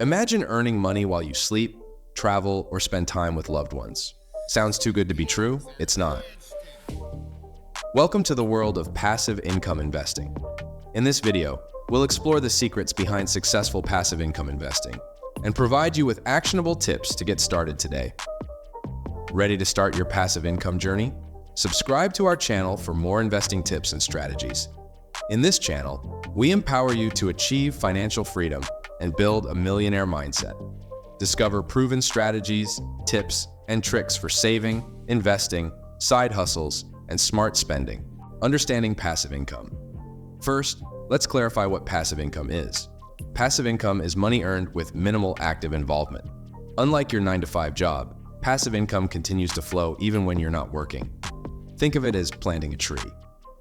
Imagine earning money while you sleep, travel, or spend time with loved ones. Sounds too good to be true? It's not. Welcome to the world of passive income investing. In this video, we'll explore the secrets behind successful passive income investing and provide you with actionable tips to get started today. Ready to start your passive income journey? Subscribe to our channel for more investing tips and strategies. In this channel, we empower you to achieve financial freedom and build a millionaire mindset. Discover proven strategies, tips, and tricks for saving, investing, side hustles, and smart spending. Understanding passive income. First, let's clarify what passive income is. Passive income is money earned with minimal active involvement. Unlike your 9-to-5 job, passive income continues to flow even when you're not working. Think of it as planting a tree.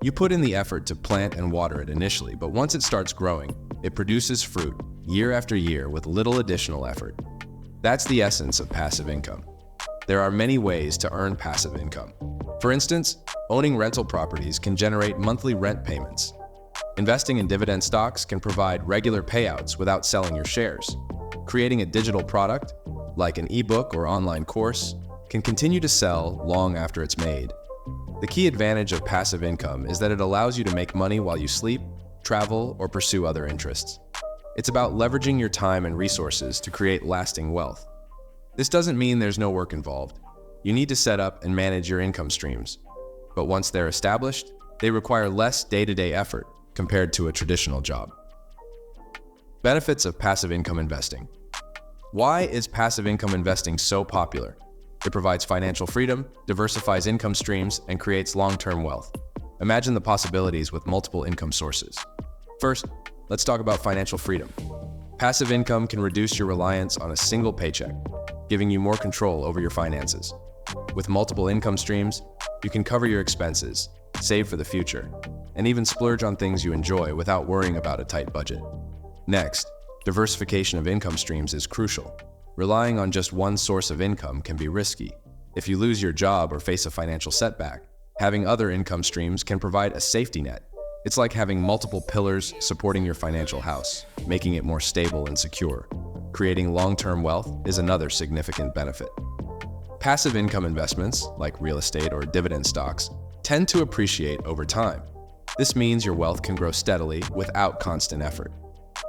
You put in the effort to plant and water it initially, but once it starts growing, it produces fruit year after year with little additional effort. That's the essence of passive income. There are many ways to earn passive income. For instance, owning rental properties can generate monthly rent payments. Investing in dividend stocks can provide regular payouts without selling your shares. Creating a digital product, like an ebook or online course, can continue to sell long after it's made. The key advantage of passive income is that it allows you to make money while you sleep, travel, or pursue other interests. It's about leveraging your time and resources to create lasting wealth. This doesn't mean there's no work involved. You need to set up and manage your income streams. But once they're established, they require less day-to-day effort compared to a traditional job. Benefits of passive income investing. Why is passive income investing so popular? It provides financial freedom, diversifies income streams, and creates long-term wealth. Imagine the possibilities with multiple income sources. First, let's talk about financial freedom. Passive income can reduce your reliance on a single paycheck, giving you more control over your finances. With multiple income streams, you can cover your expenses, save for the future, and even splurge on things you enjoy without worrying about a tight budget. Next, diversification of income streams is crucial. Relying on just one source of income can be risky. If you lose your job or face a financial setback, having other income streams can provide a safety net. It's like having multiple pillars supporting your financial house, making it more stable and secure. Creating long-term wealth is another significant benefit. Passive income investments, like real estate or dividend stocks, tend to appreciate over time. This means your wealth can grow steadily without constant effort.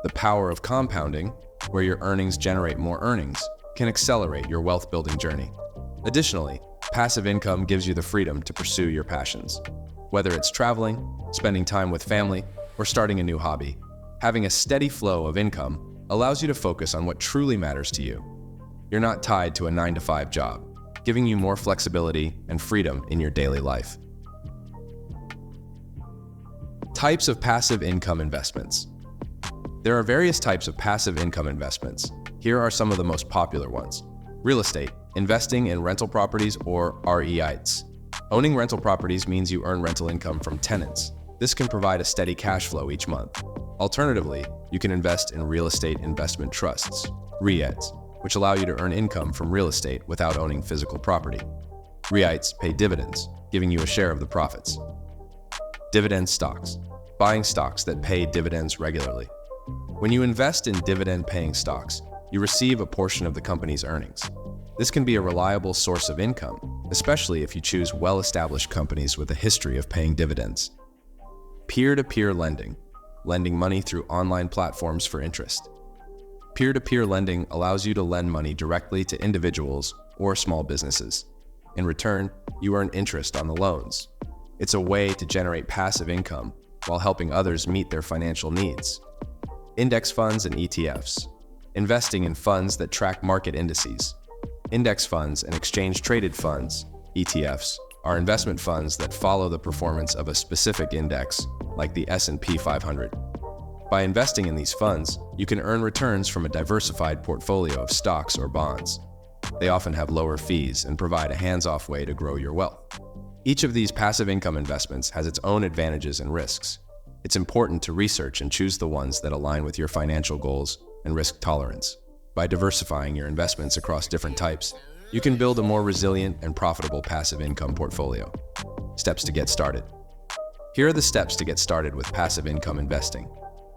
The power of compounding, where your earnings generate more earnings, can accelerate your wealth-building journey. Additionally, passive income gives you the freedom to pursue your passions. Whether it's traveling, spending time with family, or starting a new hobby, having a steady flow of income allows you to focus on what truly matters to you. You're not tied to a 9-to-5 job, giving you more flexibility and freedom in your daily life. Types of passive income investments. There are various types of passive income investments. Here are some of the most popular ones. Real estate, investing in rental properties or REITs. Owning rental properties means you earn rental income from tenants. This can provide a steady cash flow each month. Alternatively, you can invest in real estate investment trusts, REITs, which allow you to earn income from real estate without owning physical property. REITs pay dividends, giving you a share of the profits. Dividend stocks, buying stocks that pay dividends regularly. When you invest in dividend-paying stocks, you receive a portion of the company's earnings. This can be a reliable source of income, especially if you choose well-established companies with a history of paying dividends. Peer-to-peer lending, lending money through online platforms for interest. Peer-to-peer lending allows you to lend money directly to individuals or small businesses. In return, you earn interest on the loans. It's a way to generate passive income while helping others meet their financial needs. Index funds and ETFs, investing in funds that track market indices. Index funds and exchange-traded funds, ETFs, are investment funds that follow the performance of a specific index, like the S&P 500. By investing in these funds, you can earn returns from a diversified portfolio of stocks or bonds. They often have lower fees and provide a hands-off way to grow your wealth. Each of these passive income investments has its own advantages and risks. It's important to research and choose the ones that align with your financial goals and risk tolerance. By diversifying your investments across different types, you can build a more resilient and profitable passive income portfolio. Steps to get started. Here are the steps to get started with passive income investing.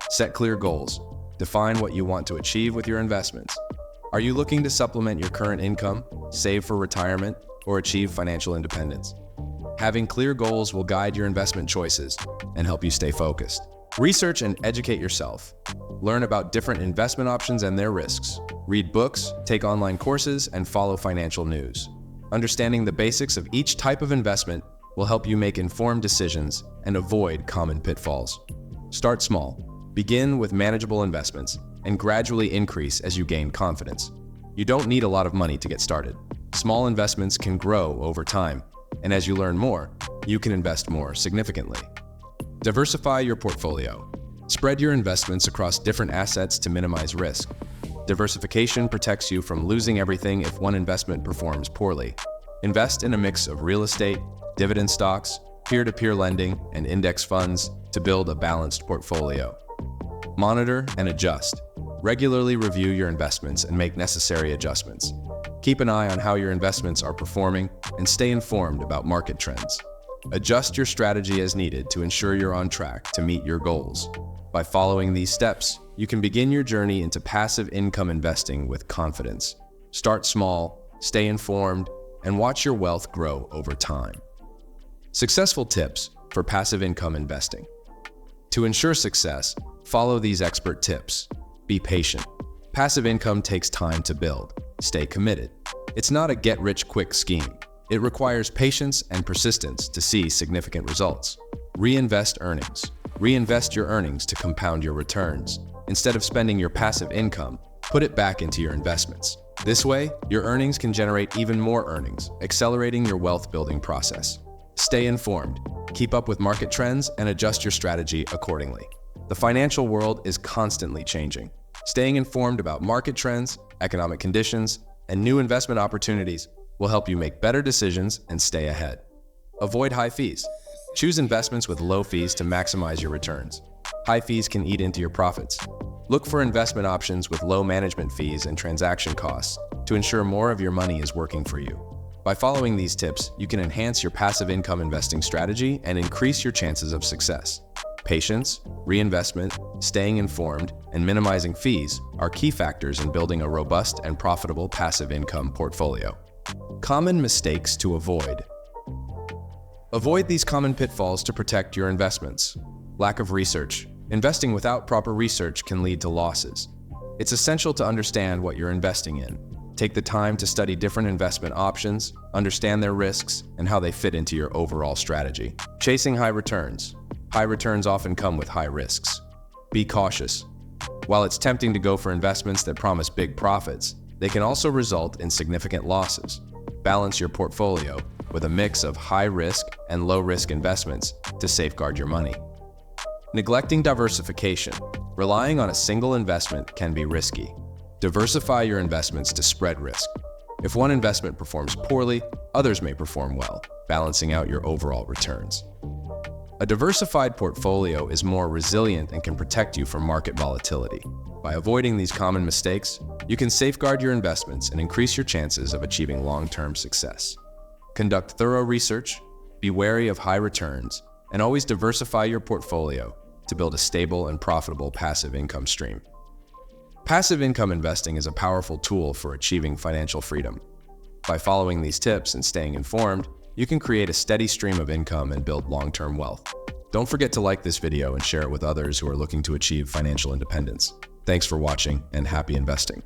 Set clear goals. Define what you want to achieve with your investments. Are you looking to supplement your current income, save for retirement, or achieve financial independence? Having clear goals will guide your investment choices and help you stay focused. Research and educate yourself. Learn about different investment options and their risks. Read books, take online courses, and follow financial news. Understanding the basics of each type of investment will help you make informed decisions and avoid common pitfalls. Start small. Begin with manageable investments and gradually increase as you gain confidence. You don't need a lot of money to get started. Small investments can grow over time, and as you learn more, you can invest more significantly. Diversify your portfolio. Spread your investments across different assets to minimize risk. Diversification protects you from losing everything if one investment performs poorly. Invest in a mix of real estate, dividend stocks, peer-to-peer lending, and index funds to build a balanced portfolio. Monitor and adjust. Regularly review your investments and make necessary adjustments. Keep an eye on how your investments are performing and stay informed about market trends. Adjust your strategy as needed to ensure you're on track to meet your goals. By following these steps, you can begin your journey into passive income investing with confidence. Start small, stay informed, and watch your wealth grow over time. Successful tips for passive income investing. To ensure success, follow these expert tips. Be patient. Passive income takes time to build. Stay committed. It's not a get-rich-quick scheme. It requires patience and persistence to see significant results. Reinvest earnings. Reinvest your earnings to compound your returns. Instead of spending your passive income, put it back into your investments. This way, your earnings can generate even more earnings, accelerating your wealth-building process. Stay informed. Keep up with market trends and adjust your strategy accordingly. The financial world is constantly changing. Staying informed about market trends, economic conditions, and new investment opportunities will help you make better decisions and stay ahead. Avoid high fees. Choose investments with low fees to maximize your returns. High fees can eat into your profits. Look for investment options with low management fees and transaction costs to ensure more of your money is working for you. By following these tips, you can enhance your passive income investing strategy and increase your chances of success. Patience, reinvestment, staying informed, and minimizing fees are key factors in building a robust and profitable passive income portfolio. Common mistakes to avoid. Avoid these common pitfalls to protect your investments. Lack of research. Investing without proper research can lead to losses. It's essential to understand what you're investing in. Take the time to study different investment options, understand their risks, and how they fit into your overall strategy. Chasing high returns. High returns often come with high risks. Be cautious. While it's tempting to go for investments that promise big profits, they can also result in significant losses. Balance your portfolio with a mix of high-risk and low-risk investments to safeguard your money. Neglecting diversification. Relying on a single investment can be risky. Diversify your investments to spread risk. If one investment performs poorly, others may perform well, balancing out your overall returns. A diversified portfolio is more resilient and can protect you from market volatility. By avoiding these common mistakes, you can safeguard your investments and increase your chances of achieving long-term success. Conduct thorough research, be wary of high returns, and always diversify your portfolio to build a stable and profitable passive income stream. Passive income investing is a powerful tool for achieving financial freedom. By following these tips and staying informed, you can create a steady stream of income and build long-term wealth. Don't forget to like this video and share it with others who are looking to achieve financial independence. Thanks for watching and happy investing.